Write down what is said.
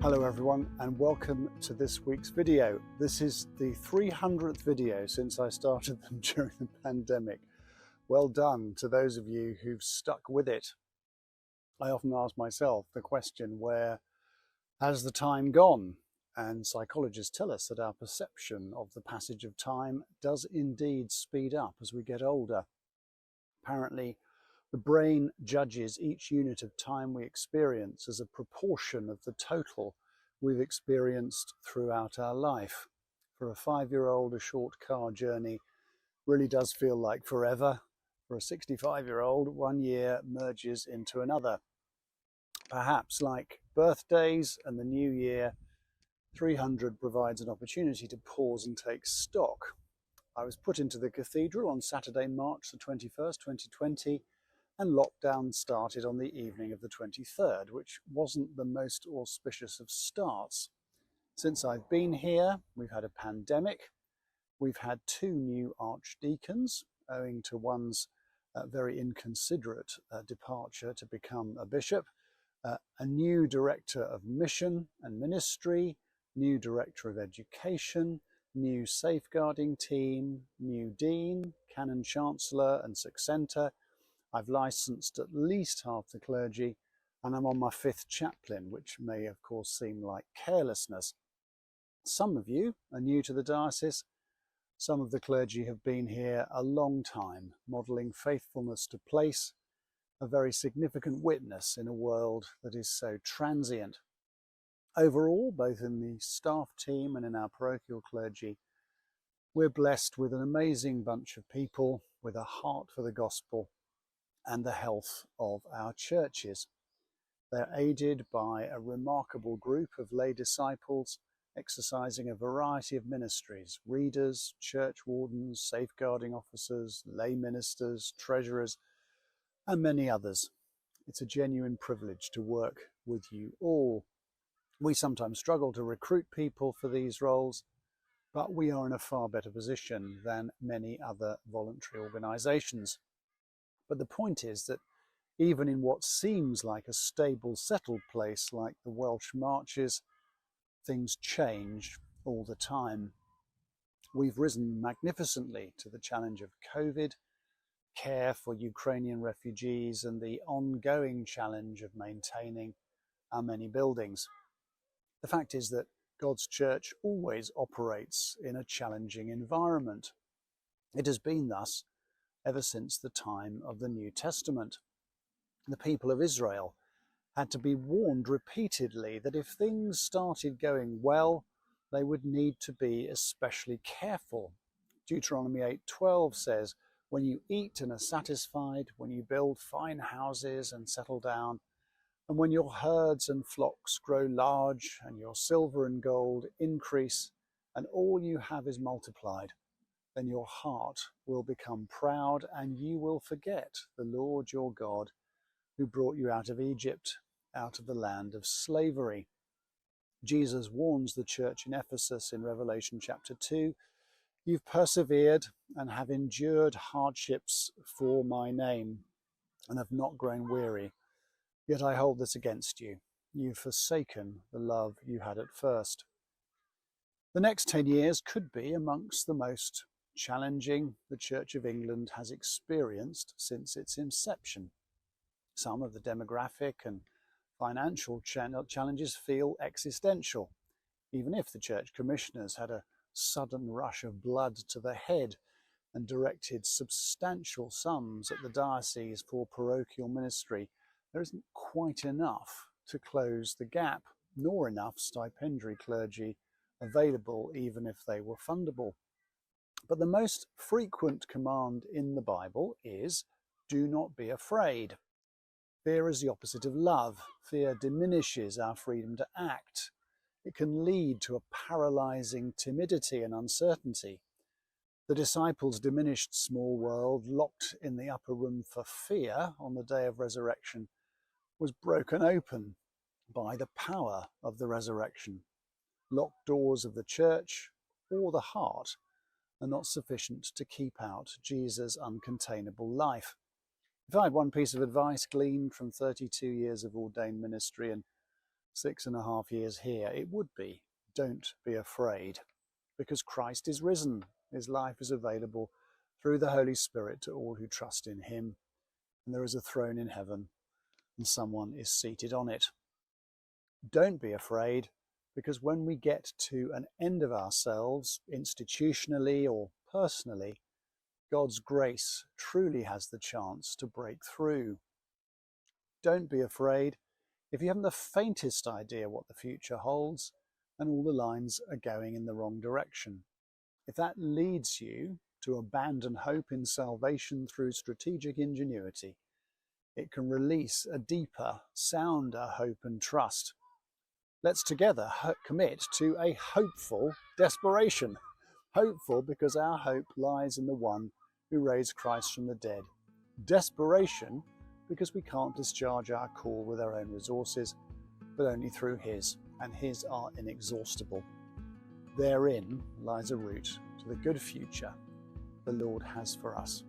Hello everyone and welcome to this week's video. This is the 300th video since I started them during the pandemic. Well done to those of you who've stuck with it. I often ask myself the question, where has the time gone? And psychologists tell us that our perception of the passage of time does indeed speed up as we get older. Apparently, the brain judges each unit of time we experience as a proportion of the total we've experienced throughout our life. For a 5-year-old, a short car journey really does feel like forever. For a 65-year-old, 1 year merges into another. Perhaps like birthdays and the new year, 300 provides an opportunity to pause and take stock. I was put into the cathedral on Saturday, March the 21st, 2020, and lockdown started on the evening of the 23rd, which wasn't the most auspicious of starts. Since I've been here, we've had a pandemic, we've had 2 new archdeacons, owing to one's very inconsiderate departure to become a bishop, a new director of mission and ministry, new director of education, new safeguarding team, new dean, canon chancellor and successor. I've licensed at least half the clergy, and I'm on my 5th chaplain, which may of course seem like carelessness. Some of you are new to the diocese. Some of the clergy have been here a long time, modelling faithfulness to place, a very significant witness in a world that is so transient. Overall, both in the staff team and in our parochial clergy, we're blessed with an amazing bunch of people with a heart for the gospel and the health of our churches. They're aided by a remarkable group of lay disciples exercising a variety of ministries: readers, church wardens, safeguarding officers, lay ministers, treasurers, and many others. It's a genuine privilege to work with you all. We sometimes struggle to recruit people for these roles, but we are in a far better position than many other voluntary organisations. But the point is that even in what seems like a stable, settled place like the Welsh Marches, things change all the time. We've risen magnificently to the challenge of COVID, care for Ukrainian refugees, and the ongoing challenge of maintaining our many buildings. The fact is that God's church always operates in a challenging environment. It has been thus ever since the time of the New Testament. The people of Israel had to be warned repeatedly that if things started going well, they would need to be especially careful. Deuteronomy 8:12 says, "When you eat and are satisfied, when you build fine houses and settle down, and when your herds and flocks grow large and your silver and gold increase and all you have is multiplied, then your heart will become proud and you will forget the Lord your God, who brought you out of Egypt, out of the land of slavery." Jesus warns the church in Ephesus in Revelation chapter 2, "You've persevered and have endured hardships for my name and have not grown weary. Yet I hold this against you. You've forsaken the love you had at first." The next 10 years could be amongst the most challenging the Church of England has experienced since its inception. Some of the demographic and financial challenges feel existential, even if the church commissioners had a sudden rush of blood to the head and directed substantial sums at the diocese for parochial ministry. There isn't quite enough to close the gap, nor enough stipendiary clergy available even if they were fundable. But the most frequent command in the Bible is, "Do not be afraid." Fear is the opposite of love. Fear diminishes our freedom to act. It can lead to a paralyzing timidity and uncertainty. The disciples' diminished small world, locked in the upper room for fear on the day of resurrection, was broken open by the power of the resurrection. Locked doors of the church or the heart are not sufficient to keep out Jesus' uncontainable life. If I had one piece of advice gleaned from 32 years of ordained ministry and 6.5 years here, it would be, don't be afraid, because Christ is risen. His life is available through the Holy Spirit to all who trust in him. And there is a throne in heaven, and someone is seated on it. Don't be afraid, because when we get to an end of ourselves, institutionally or personally, God's grace truly has the chance to break through. Don't be afraid if you haven't the faintest idea what the future holds and all the lines are going in the wrong direction. If that leads you to abandon hope in salvation through strategic ingenuity, it can release a deeper, sounder hope and trust. Let's together commit to a hopeful desperation. Hopeful because our hope lies in the one who raised Christ from the dead. Desperation because we can't discharge our call with our own resources, but only through his, and his are inexhaustible. Therein lies a route to the good future the Lord has for us.